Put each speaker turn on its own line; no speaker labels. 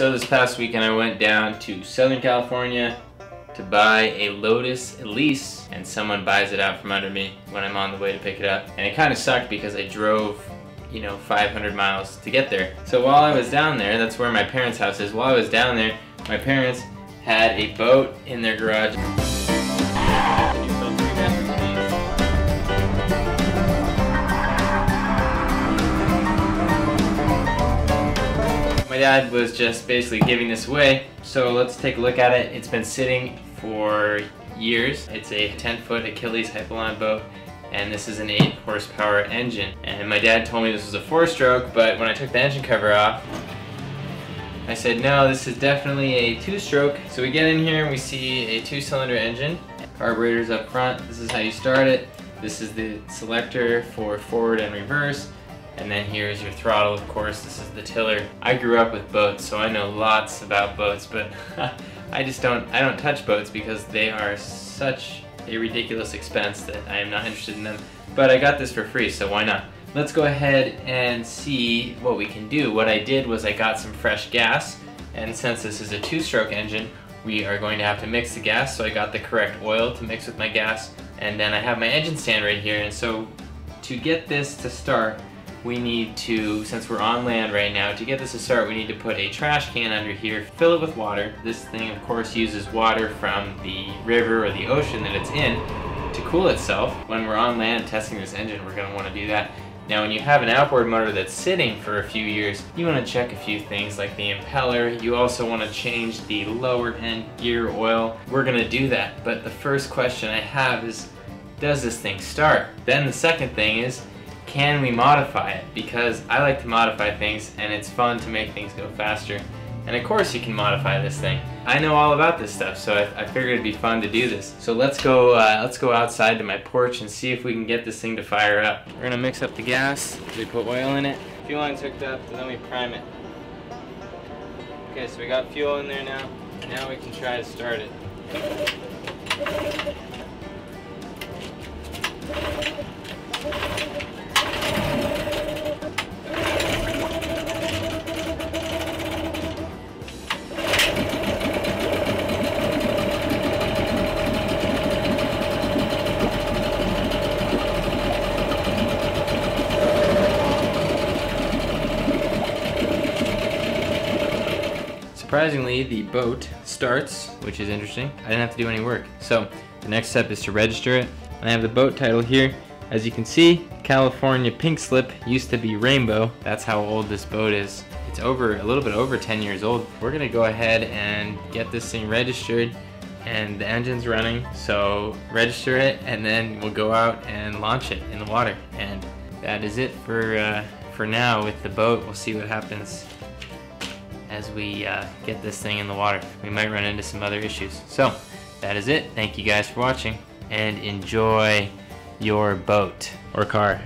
So this past weekend I went down to Southern California to buy a Lotus Elise, and someone buys it out from under me when I'm on the way to pick it up. And it kind of sucked because I drove, 500 miles to get there. So while I was down there, that's where my parents' house is, while I was down there, my parents had a boat in their garage. My dad was just basically giving this away, so let's take a look at it. It's been sitting for years. It's a 10-foot Achilles Hypalon boat, and this is an 8-horsepower engine. And my dad told me this was a 4-stroke, but when I took the engine cover off, I said, no, this is definitely a 2-stroke. So we get in here and we see a 2-cylinder engine. Carburetor's up front. This is how you start it. This is the selector for forward and reverse. And then here's your throttle, of course. This is the tiller. I grew up with boats, so I know lots about boats, but I don't touch boats because they are such a ridiculous expense that I am not interested in them. But I got this for free, so why not? Let's go ahead and see what we can do. What I did was I got some fresh gas, and since this is a 2-stroke engine, we are going to have to mix the gas, so I got the correct oil to mix with my gas, and then I have my engine stand right here. And so to get this to start, we need to, since we're on land right now, to get this to start, we need to put a trash can under here, fill it with water. This thing, of course, uses water from the river or the ocean that it's in to cool itself. When we're on land testing this engine, we're going to want to do that. Now, when you have an outboard motor that's sitting for a few years, you want to check a few things like the impeller. You also want to change the lower end gear oil. We're going to do that, but the first question I have is, does this thing start? Then the second thing is, can we modify it? Because I like to modify things, and it's fun to make things go faster. And of course you can modify this thing. I know all about this stuff, so I figured it'd be fun to do this. So let's go outside to my porch and see if we can get this thing to fire up. We're gonna mix up the gas. We put oil in it. Fuel line's hooked up, and then we prime it. Okay, so we got fuel in there now. Now we can try to start it. Surprisingly, the boat starts, which is interesting. I didn't have to do any work. So the next step is to register it. I have the boat title here. As you can see, California Pink Slip used to be Rainbow. That's how old this boat is. It's a little bit over 10 years old. We're gonna go ahead and get this thing registered, and the engine's running. So register it, and then we'll go out and launch it in the water. And that is it for now with the boat. We'll see what happens as we get this thing in the water. We might run into some other issues. So that is it. Thank you guys for watching, and enjoy your boat or car.